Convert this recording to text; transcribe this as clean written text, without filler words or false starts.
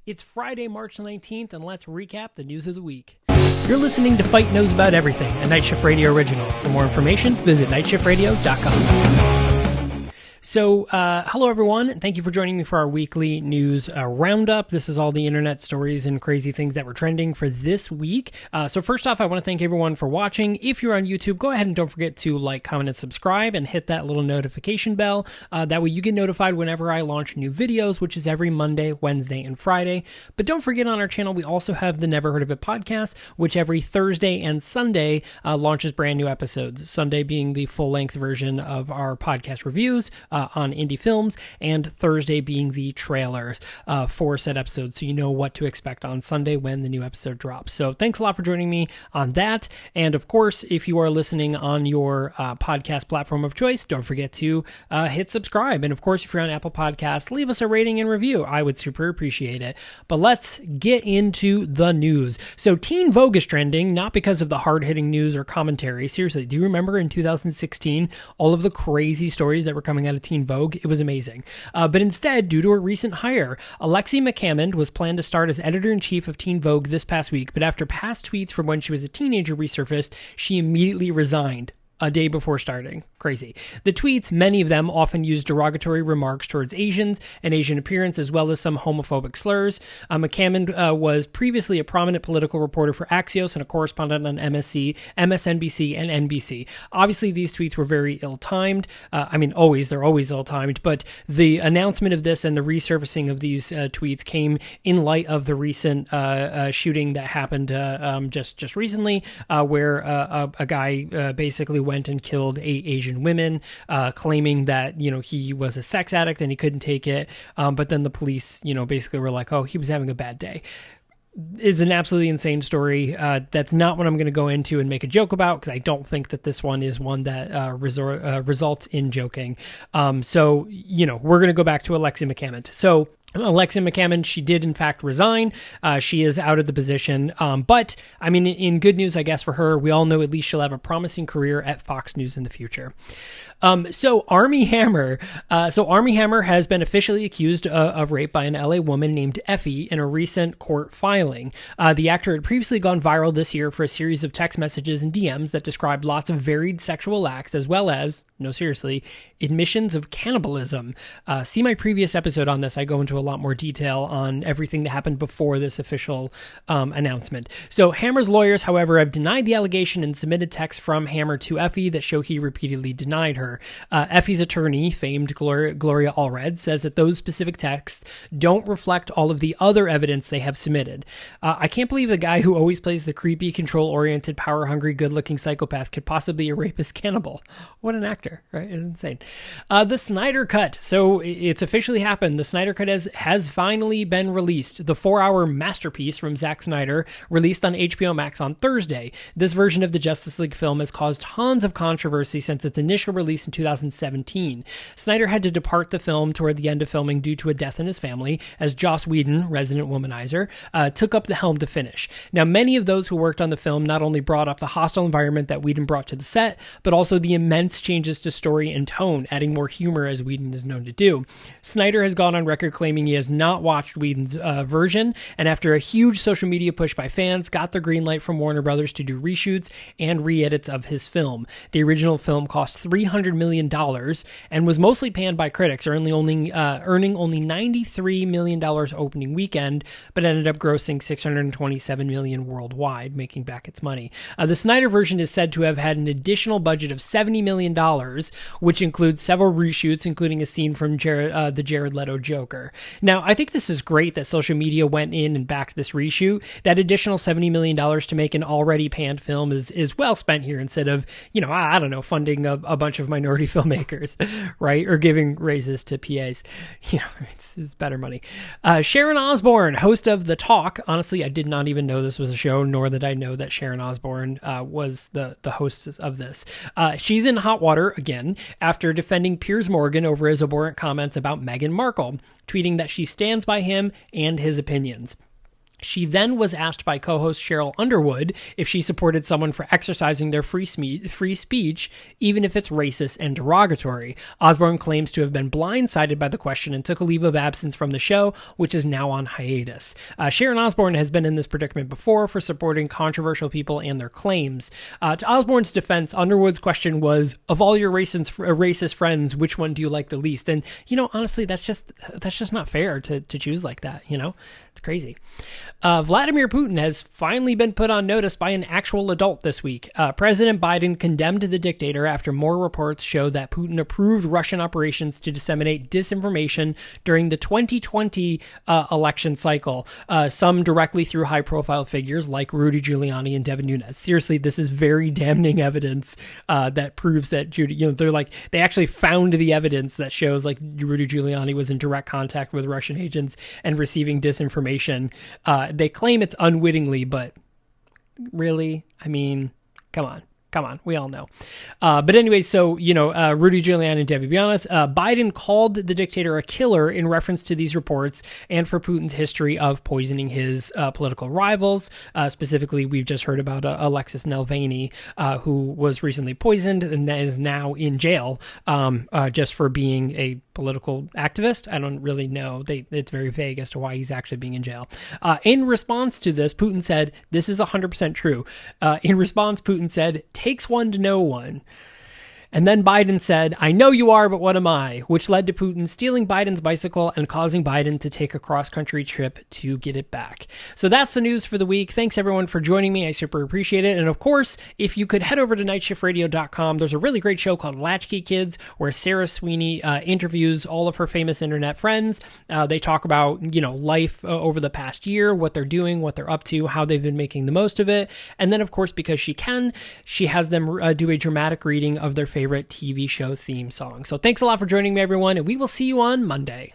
It's Friday, March 19th, and let's recap the news of the week. You're listening to Fight Knows About Everything, a Night Shift Radio original. For more information, visit nightshiftradio.com. So, hello everyone, and thank you for joining me for our weekly news roundup. This is all the internet stories and crazy things that were trending for this week. So first off, I want to thank everyone for watching. If you're on YouTube, go ahead and don't forget to like, comment, and subscribe, and hit that little notification bell. That way you get notified whenever I launch new videos, which is every Monday, Wednesday, and Friday. But don't forget, on our channel, we also have the Never Heard of It podcast, which every Thursday and Sunday launches brand new episodes. Sunday being the full-length version of our podcast reviews on indie films, and Thursday being the trailers for said episodes, so you know what to expect on Sunday when the new episode drops. So thanks a lot for joining me on that. And of course, if you are listening on your podcast platform of choice, don't forget to hit subscribe. And of course, if you're on Apple Podcasts, leave us a rating and review. I would super appreciate it. But let's get into the news. So Teen Vogue is trending, not because of the hard-hitting news or commentary. Seriously, do you remember in 2016 all of the crazy stories that were coming out of Teen Vogue? It was amazing. But instead, due to a recent hire, Alexi McCammond was planned to start as editor-in-chief of Teen Vogue this past week, but after past tweets from when she was a teenager resurfaced, she immediately resigned a day before starting. Crazy. The tweets, many of them often use derogatory remarks towards Asians and Asian appearance, as well as some homophobic slurs. McCammond was previously a prominent political reporter for Axios and a correspondent on MSNBC, and NBC. Obviously, these tweets were very ill-timed. They're always ill-timed, but the announcement of this and the resurfacing of these tweets came in light of the recent shooting that happened just recently, where a guy basically went and killed 8 Asian women, claiming that, he was a sex addict and he couldn't take it. But then the police, basically were like, oh, he was having a bad day. Is an absolutely insane story. That's not what I'm going to go into and make a joke about, because I don't think that this one is one that results in joking. So, we're going to go back to Alexi McCammond. So Alexi McCammond, she did in fact resign. She is out of the position. But in good news, I guess, for her, we all know at least she'll have a promising career at Fox News in the future. So Armie Hammer has been officially accused of rape by an LA woman named Effie in a recent court filing. The actor had previously gone viral this year for a series of text messages and DMs that described lots of varied sexual acts, as well as, no, seriously, admissions of cannibalism. See my previous episode on this. I go into a lot more detail on everything that happened before this official announcement. So Hammer's lawyers, however, have denied the allegation and submitted texts from Hammer to Effie that show he repeatedly denied her. Effie's attorney, famed Gloria Allred, says that those specific texts don't reflect all of the other evidence they have submitted. I can't believe the guy who always plays the creepy, control-oriented, power-hungry, good-looking psychopath could possibly be a rapist cannibal. What an actor, right? It's insane. The Snyder Cut. So it's officially happened. The Snyder Cut has finally been released. The 4-hour masterpiece from Zack Snyder, released on HBO Max on Thursday. This version of the Justice League film has caused tons of controversy since its initial release in 2017. Snyder had to depart the film toward the end of filming due to a death in his family, as Joss Whedon, resident womanizer, took up the helm to finish. Now, many of those who worked on the film not only brought up the hostile environment that Whedon brought to the set, but also the immense changes to story and tone, adding more humor as Whedon is known to do. Snyder has gone on record claiming he has not watched Whedon's version, and after a huge social media push by fans, got the green light from Warner Brothers to do reshoots and re-edits of his film. The original film cost $300 million and was mostly panned by critics, earning only $93 million opening weekend, but ended up grossing $627 million worldwide, making back its money. The Snyder version is said to have had an additional budget of $70 million, which includes several reshoots, including a scene from the Jared Leto Joker. Now, I think this is great that social media went in and backed this reshoot. That additional $70 million to make an already panned film is well spent here, instead of, funding a bunch of minority filmmakers, right? Or giving raises to PAs. It's better money. Sharon Osbourne, host of The Talk. Honestly, I did not even know this was a show, nor did I know that Sharon Osbourne was the host of this. She's in hot water again after defending Piers Morgan over his abhorrent comments about Meghan Markle, tweeting that she stands by him and his opinions. She then was asked by co-host Cheryl Underwood if she supported someone for exercising their free speech, even if it's racist and derogatory. Osbourne claims to have been blindsided by the question and took a leave of absence from the show, which is now on hiatus. Sharon Osbourne has been in this predicament before for supporting controversial people and their claims. To Osbourne's defense, Underwood's question was, of all your racist friends, which one do you like the least? And, honestly, that's just not fair to choose like that, It's crazy. Vladimir Putin has finally been put on notice by an actual adult this week. President Biden condemned the dictator after more reports show that Putin approved Russian operations to disseminate disinformation during the 2020 election cycle, some directly through high-profile figures like Rudy Giuliani and Devin Nunes. Seriously, this is very damning evidence that proves that they actually found the evidence that shows like Rudy Giuliani was in direct contact with Russian agents and receiving disinformation. They claim it's unwittingly, but really, come on. We all know. But anyway, so, Rudy Giuliani and Debbie, be honest, Biden called the dictator a killer in reference to these reports and for Putin's history of poisoning his political rivals. Specifically, we've just heard about Alexis Navalny, who was recently poisoned and is now in jail just for being a political activist. I don't really know. It's very vague as to why he's actually being in jail. In response to this, Putin said, this is 100% true. In response, Putin said, takes one to know one. And then Biden said, I know you are, but what am I? Which led to Putin stealing Biden's bicycle and causing Biden to take a cross-country trip to get it back. So that's the news for the week. Thanks, everyone, for joining me. I super appreciate it. And, of course, if you could head over to nightshiftradio.com, there's a really great show called Latchkey Kids where Sarah Sweeney interviews all of her famous internet friends. They talk about, life over the past year, what they're doing, what they're up to, how they've been making the most of it. And then, of course, because she has them do a dramatic reading of their favorite TV show theme song. So thanks a lot for joining me, everyone, and we will see you on Monday.